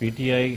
PTI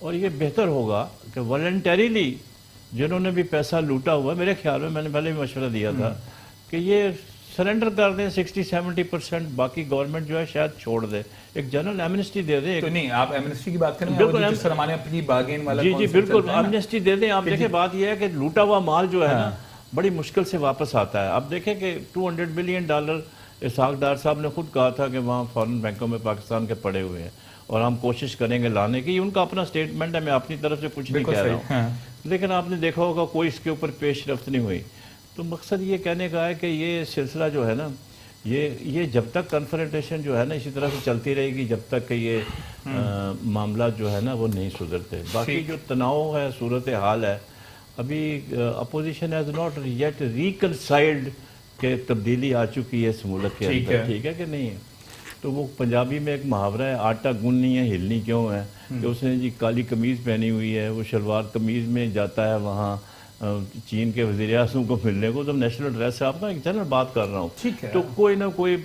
اور یہ بہتر ہوگا کہ والنٹریلی جنہوں نے بھی پیسہ لوٹا ہوا ہے، میرے خیال میں نے پہلے بھی مشورہ دیا تھا کہ یہ سرنڈر کر دیں 60-70%، باقی گورنمنٹ جو ہے شاید چھوڑ دے، ایک جنرل ایمنسٹی دے دیں. تو نہیں آپ ایمنسٹی کی بات کریں، بالکل جس طرح ہمارے اپنی باغین والا جی concept بالکل چلتا ہے نا. ایمنسٹی دے دیں. آپ دیکھیں بات یہ ہے کہ لوٹا ہوا مال جو ہے نا بڑی مشکل سے واپس آتا ہے. اب دیکھیں کہ $200 بلین اسحاق ڈار صاحب نے خود کہا تھا کہ وہاں فارن بینکوں میں پاکستان کے پڑے ہوئے ہیں اور ہم کوشش کریں گے لانے کی. ان کا اپنا سٹیٹمنٹ ہے، میں اپنی طرف سے کچھ نہیں کہہ رہا ہوں، لیکن آپ نے دیکھا ہوگا کوئی اس کے اوپر پیش رفت نہیں ہوئی. تو مقصد یہ کہنے کا ہے کہ یہ سلسلہ جو ہے نا یہ جب تک کنفرنٹیشن جو ہے نا اسی طرح سے چلتی رہے گی جب تک کہ یہ معاملات جو ہے نا وہ نہیں سدھرتے. باقی جو تناؤ ہے، صورتحال ہے، ابھی opposition has not yet reconciled کہ تبدیلی آ چکی ہے اس ملک کے اندر، ٹھیک ہے کہ نہیں ہے. تو وہ پنجابی میں ایک محاورہ ہے، آٹا گننی ہے ہلنی کیوں ہے، کہ اس نے جی کالی قمیض پہنی ہوئی ہے، وہ شلوار قمیض میں جاتا ہے وہاں چین کے وزیر اعظم کو ملنے کو. تو نیشنل ڈریس ہے، آپ نا ایک جنرل بات کر رہا ہوں، تو کوئی نہ کوئی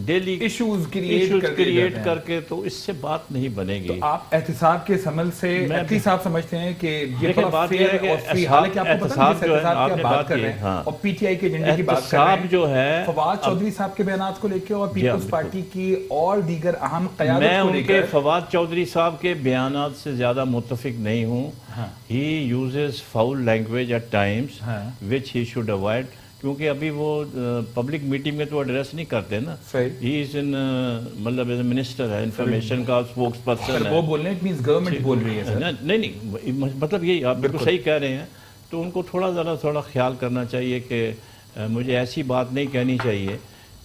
ڈیلی ایشوز کریٹ کر کے تو اس سے بات نہیں بنے گی. تو آپ احتساب کے عمل سے ایٹلیسٹ آپ سمجھتے ہیں کہ یہ بات یہ ہے کہ احتساب جو ہے آپ نے بات کی اور پی ٹی آئی کے ایجنڈے کی بات کر رہے ہیں جو ہے فواد چودھری صاحب کے بیانات کو لے کے اور پیپلز پارٹی کی اور دیگر اہم قیادت میں کو لے ان کے کے فواد چودھری صاحب کے بیانات سے زیادہ متفق نہیں ہوں. He uses foul language at times which he should avoid, کیونکہ ابھی وہ پبلک میٹنگ میں تو ایڈریس نہیں کرتے نا. He is in مطلب منسٹر ہے، انفارمیشن کا اسپوکس پرسن ہے. وہ بول رہے ہیں means گورنمنٹ بول رہی ہے سر. نہیں مطلب یہی آپ بالکل صحیح کہہ رہے ہیں. تو ان کو تھوڑا خیال کرنا چاہیے کہ مجھے ایسی بات نہیں کہنی چاہیے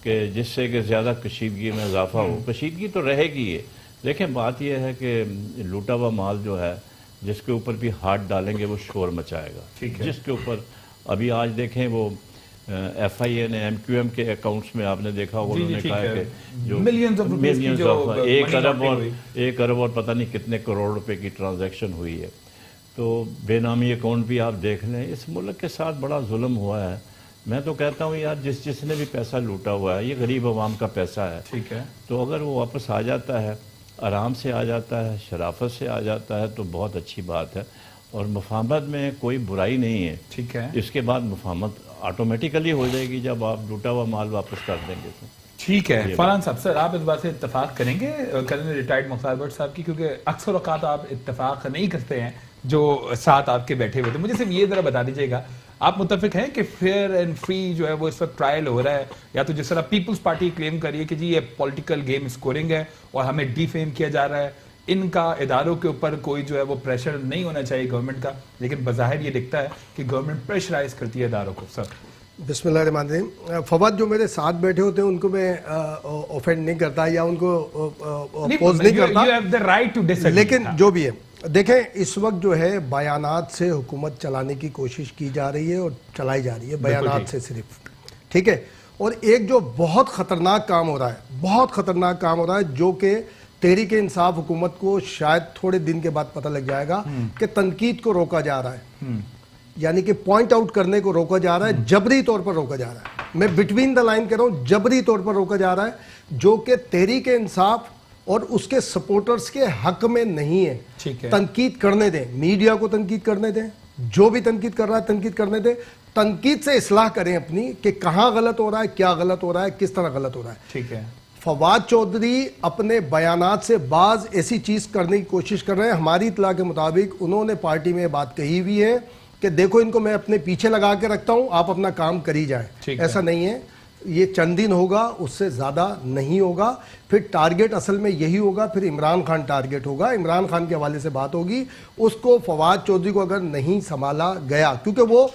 کہ جس سے کہ زیادہ کشیدگی میں اضافہ ہو. کشیدگی تو رہے گی ہے، لیکن بات یہ ہے کہ لوٹا ہوا مال جو ہے جس کے اوپر بھی ہاتھ ڈالیں گے وہ شور مچائے گا. جس کے اوپر ابھی آج دیکھیں وہ ایف آئی اے نے ایم کیو ایم کے اکاؤنٹس میں آپ نے دیکھا ہوگا انہوں نے کہا کہ جو ملینز آف 1 ارب اور پتہ نہیں کتنے کروڑ روپے کی ٹرانزیکشن ہوئی ہے. تو بے نامی اکاؤنٹ بھی آپ دیکھ لیں. اس ملک کے ساتھ بڑا ظلم ہوا ہے. میں تو کہتا ہوں یار جس نے بھی پیسہ لوٹا ہوا ہے یہ غریب عوام کا پیسہ ہے. ٹھیک ہے، تو اگر وہ واپس آ جاتا ہے، آرام سے آ جاتا ہے، شرافت سے آ جاتا ہے تو بہت اچھی بات ہے. اور مفاہمت میں کوئی برائی نہیں ہے. ٹھیک ہے، اس کے بعد مفاہمت آٹومیٹیکلی ہو جائے گی جب آپ لوٹا ہوا مال واپس کر دیں گے تو. ٹھیک ہے. فرحان صاحب سر آپ اس بات سے اتفاق کریں گے کرنل ریٹائرڈ مختار بٹ صاحب کی، کیونکہ اکثر اوقات آپ اتفاق نہیں کرتے ہیں جو ساتھ آپ کے بیٹھے ہوئے تھے. مجھے صرف یہ ذرا بتا دیجیے گا آپ متفق ہیں کہ فیئر اینڈ فری جو ہے وہ اس وقت ٹرائل ہو رہا ہے، یا تو جس طرح پیپلز پارٹی کلیم کر رہی ہے کہ جی یہ پولیٹیکل گیم اسکورنگ ہے اور ہمیں ڈی فیم کیا جا رہا ہے، ان کا اداروں کے اوپر کوئی جو ہے وہ پریشر نہیں ہونا چاہیے گورنمنٹ کا، لیکن بظاہر یہ دکھتا ہے کہ گورنمنٹ پریشرائز کرتی ہے اداروں کو. سر بسم اللہ الرحمن الرحیم. فواد جو میرے ساتھ بیٹھے ہوتے ہیں ان کو میں اوفینڈ نہیں کرتا یا ان کو اپوز نہیں کرتا، لیکن جو بھی ہے دیکھیں اس وقت جو ہے بیانات سے حکومت چلانے کی کوشش کی جا رہی ہے اور چلائی جا رہی ہے بیانات سے صرف، ٹھیک ہے. اور ایک جو بہت خطرناک کام ہو رہا ہے جو کہ تحریک انصاف حکومت کو شاید تھوڑے دن کے بعد پتہ لگ جائے گا کہ تنقید کو روکا جا رہا ہے، یعنی کہ پوائنٹ آؤٹ کرنے کو روکا جا رہا ہے، جبری طور پر روکا جا رہا ہے. میں بٹوین دا لائن کہہ رہا ہوں، جبری طور پر روکا جا رہا ہے جو کہ تحریک انصاف اور اس کے سپورٹرز کے حق میں نہیں ہے. تنقید کرنے دیں، میڈیا کو تنقید کرنے دیں، جو بھی تنقید کر رہا ہے تنقید کرنے دیں. تنقید سے اصلاح کریں اپنی کہ کہاں غلط ہو رہا ہے، کیا غلط ہو رہا ہے، کس طرح غلط ہو رہا ہے. ٹھیک ہے. فواد چودھری اپنے بیانات سے بعض ایسی چیز کرنے کی کوشش کر رہے ہیں. ہماری اطلاع کے مطابق انہوں نے پارٹی میں بات کہی ہوئی ہے کہ دیکھو ان کو میں اپنے پیچھے لگا کے رکھتا ہوں، آپ اپنا کام کری جائیں. ایسا نہیں ہے، یہ چند دن ہوگا، اس سے زیادہ نہیں ہوگا. پھر ٹارگٹ اصل میں یہی ہوگا، پھر عمران خان ٹارگٹ ہوگا. عمران خان کے حوالے سے بات ہوگی. اس کو فواد چودھری کو اگر نہیں سنبھالا گیا، کیونکہ وہ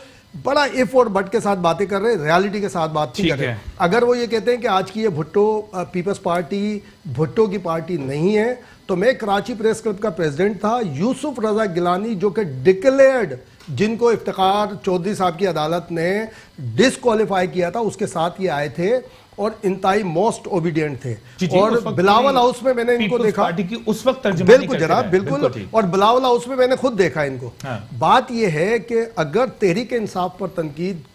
بڑا اف اور بٹ کے ساتھ باتیں کر رہے ہیں، ریالٹی کے ساتھ بات نہیں کر رہے. اگر وہ یہ کہتے ہیں کہ آج کی یہ بھٹو پیپلز پارٹی بھٹو کی پارٹی نہیں ہے، تو میں کراچی پریس کلب کا پریزیڈنٹ تھا. یوسف رضا گیلانی جو کہ ڈکلیئرڈ، جن کو افتخار چودھری صاحب کی عدالت نے ڈسکوالیفائی کیا تھا، اس کے ساتھ یہ آئے تھے اور انتہائی موسٹ اوبیڈینٹ تھے. اور بلاول ہاؤس میں میں نے ان کو دیکھا، بالکل جناب بالکل، اور بلاول ہاؤس میں میں نے خود دیکھا ان کو. بات یہ ہے کہ اگر تحریک انصاف پر تنقید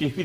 TV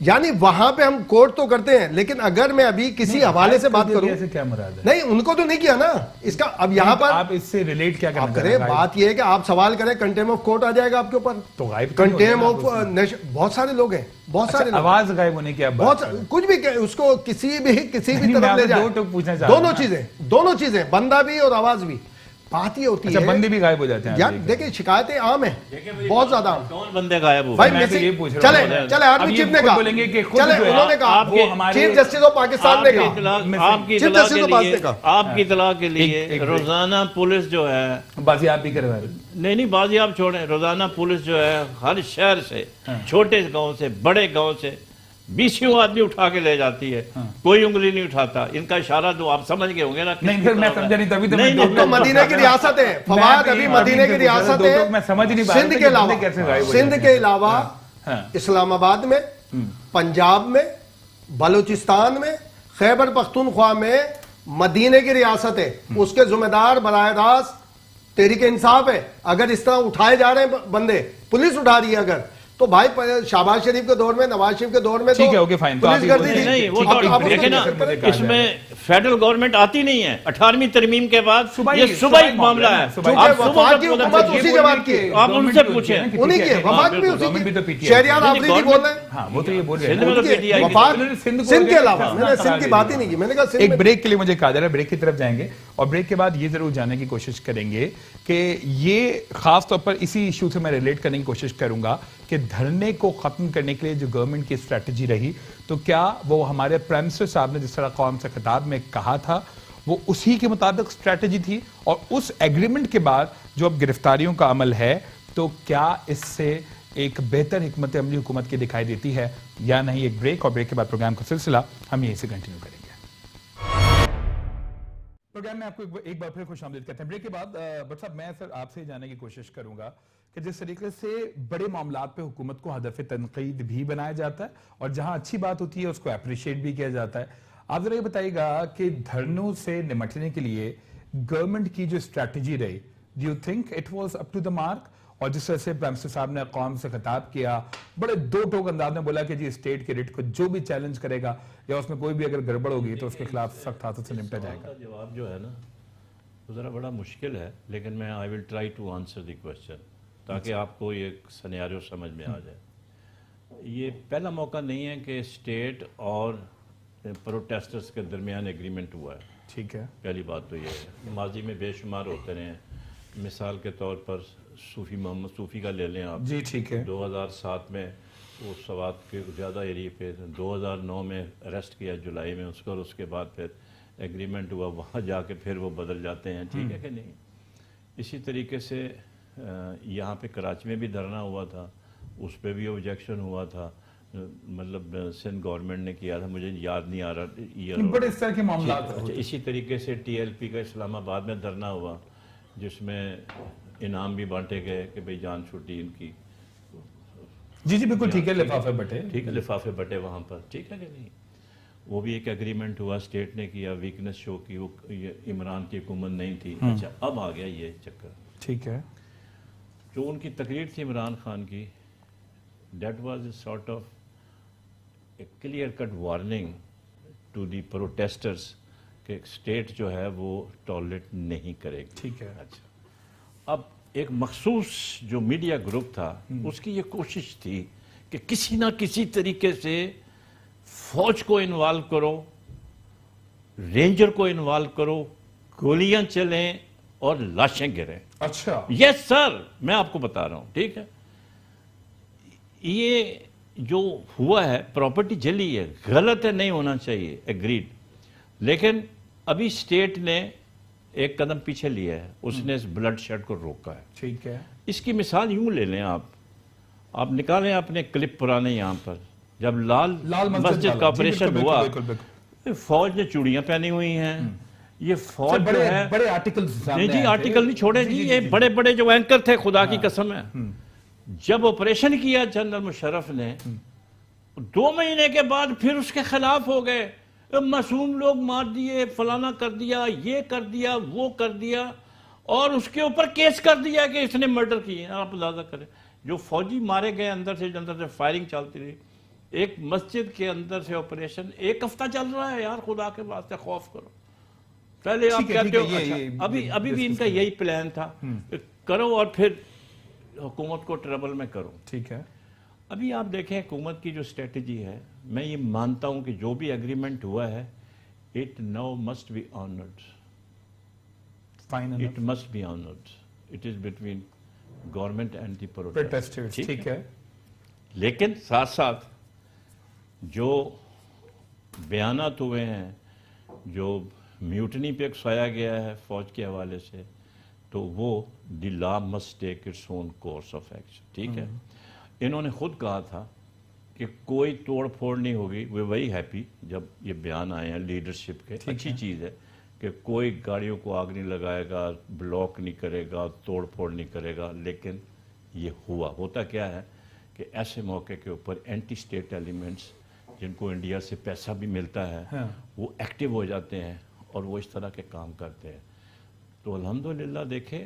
یعنی وہاں پہ ہم کوٹ تو کرتے ہیں لیکن اگر میں ابھی کسی حوالے سے بات کروں, کیا مراد ہے؟ نہیں ان کو تو نہیں کیا نا اس کا. اب یہاں پر آپ اس سے ریلیٹ کیا آپ کریں, بات یہ ہے کہ آپ سوال کریں کنٹیم آف کورٹ آ جائے گا آپ کے اوپر. تو غائب کنٹیم آف بہت سارے لوگ ہیں, بہت سارے لوگ, آواز غائب ہونے کی بہت کچھ بھی اس کو کسی بھی طرف لے جائے. دونوں چیزیں بندہ بھی اور آواز بھی. بات یہ ہوتی ہے بندے بھی غائب ہو جاتے ہیں یار. دیکھیں شکایتیں عام ہیں, بہت زیادہ عام. کون بندے غائب ہو بھائی چلے آرمی چیف نے کہا, چلے انہوں نے کہا, چیف جسٹس آف پاکستان نے کہا, چیف جسٹس آف پاکستان نے کہا. آپ کی اطلاع کے لیے روزانہ پولیس جو ہے بازیاب بھی کروا نہیں بازیاب چھوڑیں, روزانہ پولیس جو ہے ہر شہر سے, چھوٹے گاؤں سے, بڑے گاؤں سے 20 آدمی اٹھا کے لے جاتی ہے, کوئی انگلی نہیں اٹھاتا. ان کا اشارہ تو آپ سمجھ گئے ہوں گے نا. نہیں پھر میں سمجھا نہیں, تبھی تو مدینہ کی ریاست ہے فواد, ابھی مدینہ کی ریاست ہے. میں سمجھ نہیں سندھ کے علاوہ اسلام آباد میں, پنجاب میں, بلوچستان میں, خیبر پختونخوا میں مدینہ کی ریاست ہے. اس کے ذمہ دار براہ راست تحریک انصاف ہے. اگر اس طرح اٹھائے جا رہے ہیں بندے, پولیس اٹھا رہی ہے اگر, تو بھائی شہباز شریف کے دور میں, نواز شریف کے دور میں پولیس کرتی تھی. نہیں وہ تو دیکھیں نا, اس میں فیڈرل گورنمنٹ آتی نہیں ہے. 18ویں ترمیم کے بعد یہ صبح ایک معاملہ ہے. وفاق کی حکومت اسی جماعت کی, آپ ان سے پوچھیں, انہیں کی وفاق بھی اسی کی. شہریار آفریدی بول رہے ہیں, وہ تو یہ بول رہے ہیں وفاق سندھ کے علاوہ. میں نے سندھ کی بات ہی نہیں کی, میں نے کہا ایک بریک کے لیے مجھے کہا جا رہا ہے, بریک کی طرف جائیں گے اور بریک کے بعد یہ ضرور جاننے کی کوشش کریں گے کہ یہ خاص طور پر اسی ایشو سے میں ریلیٹ کرنے کی کوشش کروں گا کہ دھرنے کو ختم کرنے کے لیے جو گورنمنٹ کی اسٹریٹجی رہی, تو کیا وہ ہمارے پرائم منسٹر صاحب نے جس طرح قوم سے خطاب میں کہا تھا وہ اسی کے مطابق اسٹریٹجی تھی, اور اس ایگریمنٹ کے بعد جو اب گرفتاریوں کا عمل ہے تو کیا اس سے ایک بہتر حکمت عملی حکومت کی دکھائی دیتی ہے یا نہیں. ایک بریک, اور بریک کے بعد پروگرام کا سلسلہ ہم یہیں سے کنٹینیو کریں گے. پروگرام میں آپ کو ایک بار پھر خوش آمدید کہتے ہیں. بریک کے بعد بٹ صاحب میں سر آپ سے جاننے کی کوشش کروں گا کہ جس طریقے سے بڑے معاملات پہ حکومت کو ہدف تنقید بھی بنایا جاتا ہے اور جہاں اچھی بات ہوتی ہے اس کو اپریشیٹ بھی کیا جاتا ہے, آپ ذرا یہ بتائیے گا کہ دھرنوں سے نمٹنے کے لیے گورنمنٹ کی جو اسٹریٹجی رہی, do you think it was up to the mark? اور جس طرح سے پرائم منسٹر صاحب نے قوم سے خطاب کیا, بڑے دو ٹوک انداز میں بولا کہ جی اسٹیٹ کے ریٹ کو جو بھی چیلنج کرے گا یا اس میں کوئی بھی اگر گڑبڑ ہوگی تو اس کے خلاف سخت ہاتھوں سے نمٹا جائے گا. جواب جو ہے نا وہ ذرا بڑا مشکل ہے, لیکن میں I will try to answer the question تاکہ آپ کو یہ سنیریو سمجھ میں آ جائے. یہ پہلا موقع نہیں ہے کہ اسٹیٹ اور پروٹیسٹرز کے درمیان ایگریمنٹ ہوا ہے. ٹھیک ہے, پہلی بات تو یہ ہے, ماضی میں بے شمار ہوتے رہے ہیں. مثال کے طور پر صوفی محمد صوفی کا لے لیں آپ, جی ٹھیک ہے, 2007 میں وہ سوات کے زیادہ ایریے پہ, 2009 میں اریسٹ کیا جولائی میں اس کو, اور اس کے بعد پھر ایگریمنٹ ہوا, وہاں جا کے پھر وہ بدل جاتے ہیں. ٹھیک ہے کہ نہیں. اسی طریقے سے یہاں پہ کراچی میں بھی دھرنا ہوا تھا, اس پہ بھی آبجیکشن ہوا تھا, مطلب سندھ گورنمنٹ نے کیا تھا, مجھے یاد نہیں آ رہا. بڑے اس طرح کے معاملات. اسی طریقے سے ٹی ایل پی کا اسلام آباد میں دھرنا ہوا جس میں انعام بھی بانٹے گئے کہ بھئی جان چھوٹی ان کی. جی جی بالکل ٹھیک ہے, لفافے بٹے, ٹھیک ہے لفافے بٹے وہاں پر. ٹھیک ہے کہ نہیں. وہ بھی ایک ایگریمنٹ ہوا, اسٹیٹ نے کیا, ویکنس شو کی, وہ عمران کی حکومت نہیں تھی. اچھا اب آ گیا یہ چکر. ٹھیک ہے, جو ان کی تقریر تھی عمران خان کی, that was a sort of a clear cut warning to the protesters کہ اسٹیٹ جو ہے وہ ٹالریٹ نہیں کرے گی. ٹھیک ہے. اچھا اب ایک مخصوص جو میڈیا گروپ تھا اس کی یہ کوشش تھی کہ کسی نہ کسی طریقے سے فوج کو انوالو کرو, رینجر کو انوالو کرو, گولیاں چلیں اور لاشیں گریں. اچھا یس سر, میں آپ کو بتا رہا ہوں. ٹھیک ہے, یہ جو ہوا ہے پراپرٹی جلی ہے, غلط ہے, نہیں ہونا چاہیے, ایگریڈ. لیکن ابھی اسٹیٹ نے ایک قدم پیچھے لیا ہے, اس نے اس بلڈ شیڈ کو روکا ہے. ٹھیک ہے, اس کی مثال یوں لے لیں, آپ نکالیں اپنے کلپ پرانے یہاں پر, جب لال مسجد کا آپریشن ہوا, فوج نے چوڑیاں پہنی ہوئی ہیں. یہ فوج جو ہے بڑے آرٹیکلز, نہیں جی آرٹیکل نہیں چھوڑے جی, یہ بڑے بڑے جو اینکر تھے, خدا کی قسم ہے. جب آپریشن کیا جنرل مشرف نے, 2 مہینے کے بعد پھر اس کے خلاف ہو گئے, معصوم لوگ مار دیے, فلانا کر دیا, یہ کر دیا, وہ کر دیا, اور اس کے اوپر کیس کر دیا کہ اس نے مرڈر کی ہے. آپ اندازہ کریں, جو فوجی مارے گئے اندر سے فائرنگ چلتی رہی, ایک مسجد کے اندر سے آپریشن 1 ہفتہ چل رہا ہے یار، خدا کے واسطے خوف کرو. پہلے آپ کہتے ہو اچھا ابھی بھی ان کا یہی پلان تھا کرو اور پھر حکومت کو ٹربل میں کرو. ٹھیک ہے. ابھی آپ دیکھیں حکومت کی جو اسٹریٹجی ہے، میں یہ مانتا ہوں کہ جو بھی ایگریمنٹ ہوا ہے it now must be honoured. It must be honoured. It is between government and the protesters. ٹھیک ہے. لیکن ساتھ ساتھ جو بیانات ہوئے ہیں، جو میوٹنی پہ اکسایا گیا ہے فوج کے حوالے سے، تو وہ the law must take its own course of action. ٹھیک ہے. انہوں نے خود کہا تھا کہ کوئی توڑ پھوڑ نہیں ہوگی. وی ویری ہیپی جب یہ بیان آئے ہیں لیڈرشپ کے. اچھی چیز ہے کہ کوئی گاڑیوں کو آگ نہیں لگائے گا، بلاک نہیں کرے گا، توڑ پھوڑ نہیں کرے گا. لیکن یہ ہوتا کیا ہے کہ ایسے موقع کے اوپر اینٹی اسٹیٹ ایلیمنٹس جن کو انڈیا سے پیسہ بھی ملتا ہے وہ ایکٹیو ہو جاتے ہیں اور وہ اس طرح کے کام کرتے ہیں. تو الحمدللہ دیکھیں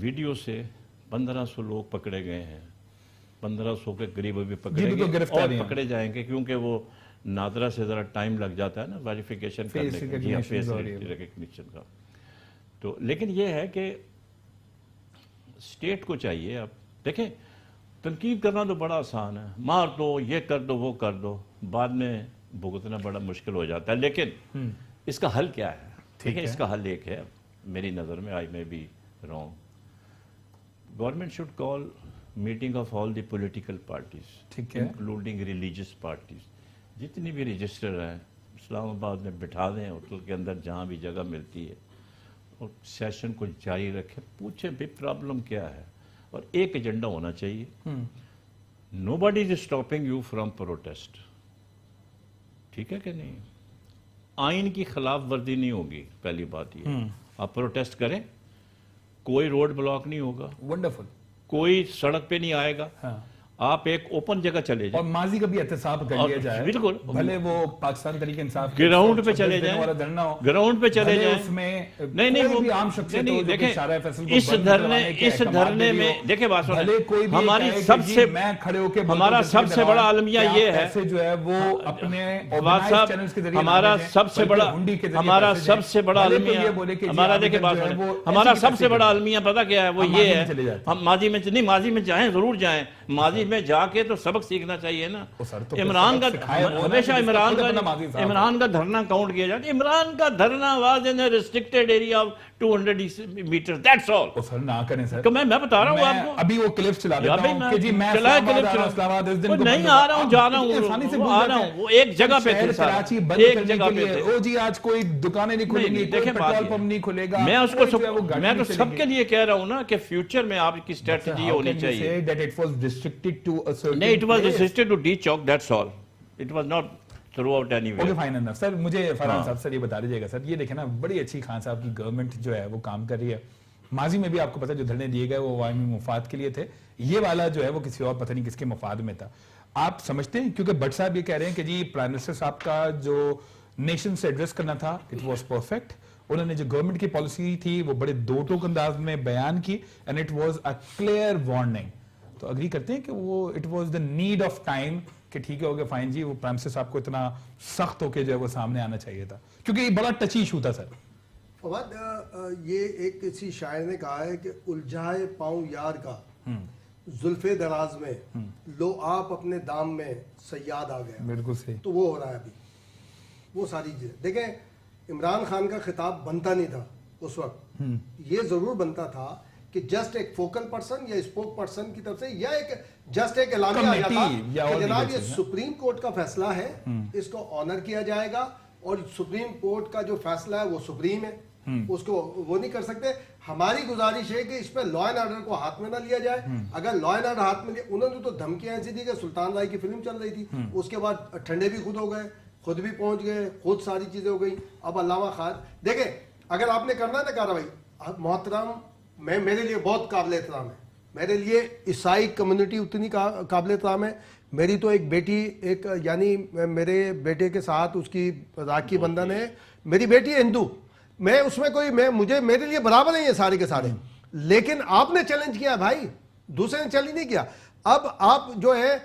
ویڈیو سے 1500 لوگ پکڑے گئے ہیں. 1500 کے قریب ابھی پکڑے گئے اور پکڑے جائیں گے، کیونکہ وہ نادرا سے ذرا ٹائم لگ جاتا ہے نا ویریفیکیشن کرنے کا، فیس ریکگنیشن کا. تو لیکن یہ ہے کہ اسٹیٹ کو چاہیے. اب دیکھیں تنقید کرنا تو بڑا آسان ہے، مار دو، یہ کر دو، وہ کر دو، بعد میں بھگتنا بڑا مشکل ہو جاتا ہے. لیکن اس کا حل کیا ہے؟ ٹھیک ہے. اس کا حل ایک ہے میری نظر میں، I may be wrong. Government should call meeting of all the political parties including religious parties. جتنی بھی رجسٹر ہیں اسلام آباد میں بٹھا دیں، ہوٹل کے اندر جہاں بھی جگہ ملتی ہے، اور سیشن کو جاری رکھیں. پوچھیں بھی پرابلم کیا ہے، اور ایک ایجنڈا ہونا چاہیے. Nobody is stopping you from protest. ٹھیک ہے کہ نہیں؟ آئین کی خلاف ورزی نہیں ہوگی. پہلی بات یہ آپ پروٹیسٹ کریں، کوئی روڈ بلاک نہیں ہوگا، ونڈرفل، کوئی سڑک پہ نہیں آئے گا. آپ ایک اوپن جگہ چلے جائیں، اور ماضی کا بھی احتساب کر لیا جائے. بالکل، بھلے وہ پاکستان تحریک انصاف گراؤنڈ پہ چلے جائیں، گراؤنڈ پہ چلے جائیں. نہیں وہ عام شخصیت ہو جو دیکھیں اشارہ فیصل کو اس دھرنے میں دیکھیں بات سنیں، ہماری سب سے ہمارا سب سے بڑا المیہ یہ ہے جو ہے وہ اپنے ہمارا سب سے بڑا المیہ ہمارا دیکھیں بات سنیں، ہمارا سب سے بڑا المیہ پتہ کیا ہے؟ وہ یہ ہے ہم ماضی میں نہیں، ماضی میں جائیں، ضرور جائیں. ماضی میں جا کے تو سبق سیکھنا چاہیے نا. عمران کا ہمیشہ عمران کا دھرنا کاؤنٹ کیا جاتا ہے. عمران کا دھرنا was in restricted area of 200 metre, that's all. Sir نہ کریں سر، تو میں بتا رہا ہوں آپ کو. ابھی وہ کلپس چلا دیتا ہوں کہ جی میں نہیں آ رہا ہوں، جا رہا ہوں، آ رہا ہوں. وہ ایک جگہ پہ تھے، کراچی بند کرنے کے لیے او جی آج کوئی دکانیں نہیں کھلیں گی، کوئی پیٹرول پمپ نہیں کھلے گا. میں تو سب کے لیے کہہ رہا ہوں نا کہ فیوچر میں آپ کی اسٹریٹجی ہونی چاہیے. نہیں، it was restricted to D Chowk, that's all. It was not throughout anywhere. Okay, fine enough. سر مجھے فرحان صاحب سر یہ بتا دیجیے گا سر، یہ دیکھیں نا بڑی اچھی خان صاحب کی گورنمنٹ جو ہے وہ کام کر رہی ہے. ماضی میں بھی آپ کو پتا جو دھرنے دیے گئے وہ عوامی مفاد کے لیے تھے، یہ والا جو ہے وہ کسی اور پتہ نہیں کس کے مفاد میں تھا. آپ سمجھتے ہیں کیونکہ بٹ صاحب یہ کہہ رہے ہیں کہ جی پرائم منسٹر صاحب کا جو نیشن سے ایڈریس کرنا تھا اٹ واز پرفیکٹ. انہوں نے جو گورنمنٹ کی پالیسی تھی وہ بڑے دو ٹوک انداز میں بیان کی and it was a clear warning. تو اگری کرتے ہیں کہ وہ it was the need of time کہ ٹھیک ہے ہو گیا فائن جی، وہ پرائم منسٹر صاحب کو اتنا سخت ہو کے جو ہے وہ سامنے آنا چاہیے تھا، کیونکہ یہ بڑا ٹچی ایشو تھا. سر فواد، یہ ایک کسی شاعر نے کہا ہے کہ الجھائے پاؤں یار کا زلف دراز میں، لو آپ اپنے دام میں سیاد آ گیا. بالکل صحیح. تو وہ ہو رہا ہے ابھی وہ ساری چیزیں. دیکھیں عمران خان کا خطاب بنتا نہیں تھا اس وقت، یہ ضرور بنتا تھا کہ جسٹ ایک فوکل پرسن یا اسپوک پرسن کی طرف سے یا ایک جسٹ ایک اعلامیہ آیا تھا کہ جناب یہ سپریم کورٹ کا فیصلہ ہے، اس کو آنر کیا جائے گا، اور سپریم کورٹ کا جو فیصلہ ہے وہ سپریم ہے، اس کو وہ نہیں کر سکتے. ہماری گزارش ہے کہ اس پہ لا اینڈ آرڈر کو ہاتھ میں نہ لیا جائے. اگر لا اینڈ آرڈر ہاتھ میں لیا، انہوں نے تو دھمکیاں ایسی دی کہ سلطان رائی کی فلم چل رہی تھی، اس کے بعد ٹھنڈے بھی خود ہو گئے، خود بھی پہنچ گئے، خود ساری چیزیں ہو گئی. اب علامہ خان دیکھیں اگر آپ نے کرنا ہے نا کارروائی، محترم میرے لیے بہت قابل احترام ہے، میرے لیے عیسائی کمیونٹی اتنی قابل احترام ہے. میری تو ایک بیٹی ایک یعنی میرے بیٹے کے ساتھ اس کی راکھی بندھن ہے، میری بیٹی ہے ہندو، میں اس میں کوئی میرے لیے برابر نہیں ہے سارے کے سارے. لیکن آپ نے چیلنج کیا بھائی، دوسرے نے چیلنج نہیں کیا. اب آپ جو ہے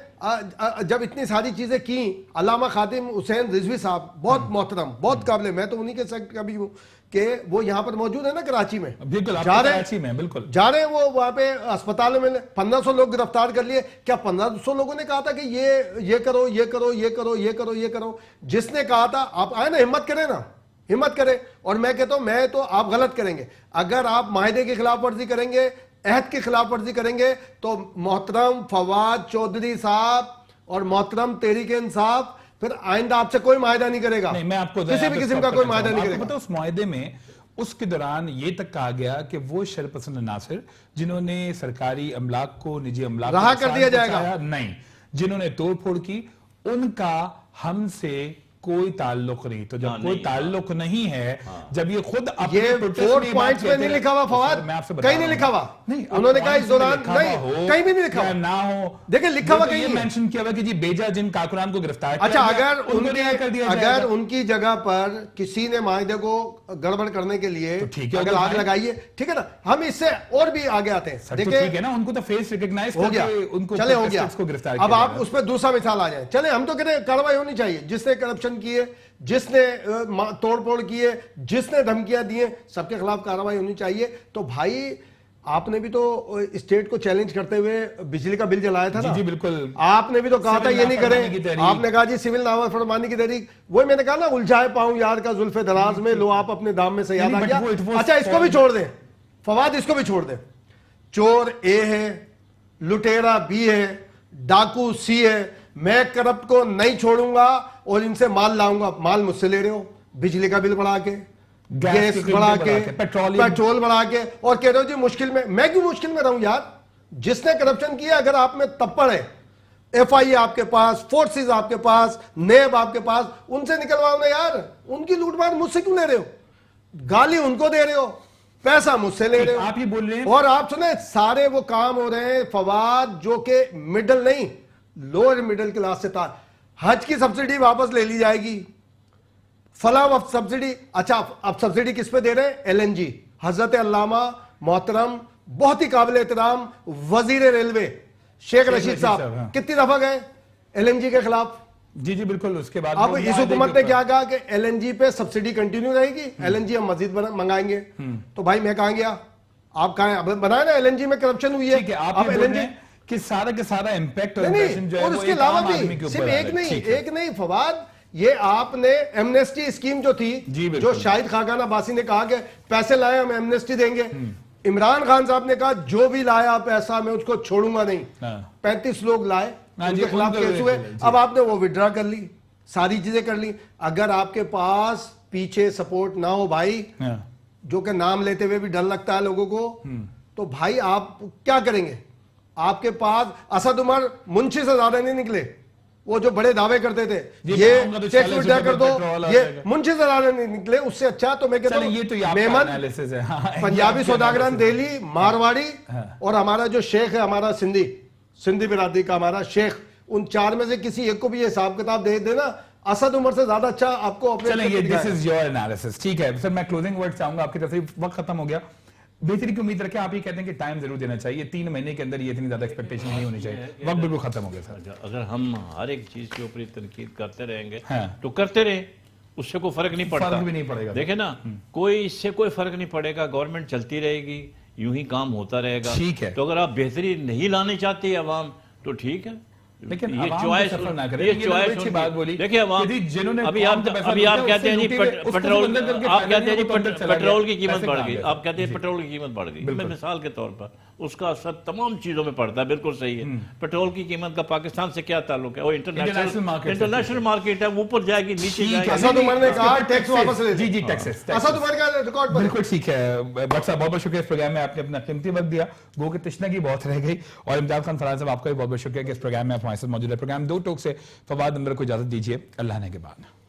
جب اتنی ساری چیزیں کی، علامہ خادم حسین رضوی صاحب بہت محترم، بہت قابل، میں تو انہی کے ساتھ کبھی ہوں کہ وہ یہاں پر موجود ہے نا کراچی میں، بالکل کراچی میں بالکل جا رہے ہیں وہ وہاں پہ اسپتالوں میں 1500 لوگ گرفتار کر لیے. کیا 1500 لوگوں نے کہا تھا کہ یہ کرو یہ کرو یہ کرو یہ کرو یہ کرو؟ جس نے کہا تھا آپ آئے نا، ہمت کریں نا، ہمت کریں. اور میں کہتا ہوں میں تو آپ غلط کریں گے اگر آپ معاہدے کی خلاف ورزی کریں گے، عہد کی خلاف ورزی کریں گے تو محترم فواد چودھری صاحب اور محترم تحریک انصاف پھر آئندہ آپ سے کوئی معاہدہ نہیں کرے گا. نہیں، میں آپ کو کسی بھی قسم کا کوئی معاہدہ نہیں کرے گا. پتہ اس معاہدے میں اس کے دوران یہ تک کہا گیا کہ وہ شرپسند عناصر جنہوں نے سرکاری املاک کو نجی املاک رہا کر دیا جائے گا، نہیں، جنہوں نے توڑ پھوڑ کی ان کا ہم سے کوئی تعلق نہیں. تو جب کوئی تعلق نہیں ہے، جب یہ خود یہ 4 پوائنٹس میں نہیں لکھا ہوا فواد، کہیں نہیں لکھا ہوا. انہوں نے کہا اس دوران نہیں، کہیں بھی نہیں لکھا ہوا نہ ہو. دیکھیں لکھا ہوا کہیں یہ مینشن کیا ہوا کہ جی بیجا جن کارکنان کو گرفتار کیا اچھا گیا، اگر ان کی جگہ پر کسی نے معاہدے کو گڑبڑ کرنے کے لیے اگر آگ لگائی ہے، ٹھیک ہے نا، ہم اس سے اور بھی آگے آتے ہیں. دیکھیں نا، ان کو تو فیس ریکگنائز ہو گیا، چلے ہو گیا. اب آپ اس پہ دوسرا مثال آ جائیں. چلے ہم تو کہتے ہیں کارروائی ہونی چاہیے. جس نے کرپشن کیے، جس نے توڑ پھوڑ کیے، جس نے دھمکیاں دیے، سب کے خلاف کارروائی ہونی چاہیے. تو بھائی آپ نے بھی تو اسٹیٹ کو چیلنج کرتے ہوئے بجلی کا بل جلایا تھا نا. جی بالکل. آپ نے بھی تو کہا تھا یہ نہیں کریں. آپ نے کہا جی سول نافرمانی کی تحریک، وہی میں نے کہا نا، الجھائے پاؤں یار کا زلف دراز میں، لو آپ اپنے دام میں سے یاد آ گیا. اچھا اس کو بھی چھوڑ دیں فواد، اس کو بھی چھوڑ دیں. چور اے ہے، لٹیرا بی ہے، ڈاکو سی ہے. میں کرپٹ کو نہیں چھوڑوں گا اور ان سے مال لاؤں گا. مال مجھ سے لے رہے ہو، بجلی کا بل بڑھا کے، گیس بڑھا کے، پیٹرول بڑھا کے، اور کہہ رہے ہو جی مشکل میں. میں کیوں مشکل میں رہوں یار؟ جس نے کرپشن کیا، اگر آپ میں تپڑ ہے، ایف آئی آپ کے پاس، فورسز آپ کے پاس، نیب آپ کے پاس، ان سے نکلواؤ نا یار. ان کی لوٹ مار مجھ سے کیوں لے رہے ہو؟ گالی ان کو دے رہے ہو، پیسہ مجھ سے لے رہے ہو. آپ یہ بول رہے ہیں اور آپ سنیں سارے وہ کام ہو رہے ہیں فواد جو کہ مڈل نہیں، لوور مڈل کلاس سے تھا. حج کی سبسڈی واپس لے لی جائے گی، فلاں وقت سبسڈی. اچھا اب سبسڈی کس پہ دے رہے ہیں؟ L N G. حضرت علامہ محترم بہت ہی قابل احترام وزیر ریلوے شیخ رشید صاحب کتنی دفعہ گئے ایل این جی کے خلاف؟ جی جی بالکل. اس کے بعد اب اس حکومت نے کیا کہا کہ ایل این جی پہ سبسڈی کنٹینیو رہے گی، ایل این جی ہم مزید منگائیں گے. تو بھائی میں کہاں گیا؟ آپ کہاں بنائے نا ایل این جی میں کرپشن ہوئی ہے. اب ایل این جی کہ سارا کے سارا امپیکٹ اور امپریشن جو ہے اور اس کے علاوہ بھی صرف ایک نہیں فواد، یہ آپ نے ایمنیسٹی اسکیم جو تھی، جو شاہد خاقان عباسی نے کہا کہ پیسے لائے ہم ایمنیسٹی دیں گے، عمران خان صاحب نے کہا جو بھی لایا پیسہ میں اس کو چھوڑوں گا نہیں. 35 لوگ لائے، ان کے خلاف کیس ہوئے. اب آپ نے وہ وڈرا کر لی، ساری چیزیں کر لی. اگر آپ کے پاس پیچھے سپورٹ نہ ہو بھائی، جو کہ نام لیتے ہوئے بھی ڈر لگتا ہے لوگوں کو، تو بھائی آپ کیا کریں گے؟ آپ کے پاس اسد عمر منشی سے زیادہ نہیں نکلے. وہ جو بڑے دعوے کرتے تھے یہ ٹیکس وڈرا کر دو، یہ منشی سے زیادہ نہیں نکلے. اس سے اچھا تو میں کہتا ہوں میمن، پنجابی سوداگران دہلی، مارواڑی، اور ہمارا جو شیخ ہے ہمارا سندھی برادری کا ہمارا شیخ، ان 4 میں سے کسی ایک کو بھی یہ حساب کتاب دے دینا. اسد عمر سے زیادہ اچھا آپ کو اپنے. چلیں یہ this is your analysis. ٹھیک ہے سر، میں کلوزنگ ورڈ چاہوں گا آپ کی طرف سے. وقت ختم ہو گیا. بہتری کی امید رکھیں. آپ یہ کہتے ہیں کہ ٹائم ضرور دینا چاہیے، 3 مہینے کے اندر یہ اتنی زیادہ ایکسپیکٹیشن نہیں ہونی چاہیے. وقت بالکل ختم ہو گیا سر. اگر ہم ہر ایک چیز کے اوپر تنقید کرتے رہیں گے تو کرتے رہے، اس سے کوئی فرق نہیں پڑتا. فرق بھی نہیں پڑے گا. دیکھیں نا، کوئی اس سے کوئی فرق نہیں پڑے گا. گورنمنٹ چلتی رہے گی، یوں ہی کام ہوتا رہے گا. ٹھیک ہے. تو اگر آپ بہتری نہیں لانے چاہتے عوام تو ٹھیک ہے، لیکن یہ چوائس اچھی بات بولی. دیکھیں عوام ابھی آپ کہتے ہیں پیٹرول کی قیمت بڑھ گئی، آپ کہتے ہیں پیٹرول کی قیمت بڑھ گئی. میں مثال کے طور پر اس کا اثر تمام چیزوں میں پڑتا ہے. بالکل صحیح ہے. پیٹرول کی قیمت کا پاکستان سے کیا تعلق ہے؟ وہ انٹرنیشنل مارکیٹ ہے، اوپر جائے گی نیچے جائے گی. اسد عمر نے کہا ٹیکس واپس لے. جی جی ٹیکس اسد عمر کا ریکارڈ بالکل ٹھیک ہے. بٹ صاحب بہت بہت شکریہ اس پروگرام میں آپ نے اپنا قیمتی وقت دیا. گو کہ تشنگی بہت رہ گئی. اور امجاد خان فرحان صاحب آپ کا بھی بہت بہت شکریہ کہ اس پروگرام میں آپ ہمارے ساتھ موجود ہے. پروگرام 2 ٹوک سے فواد نمبر کو اجازت دیجیے. اللہ نے کے بعد.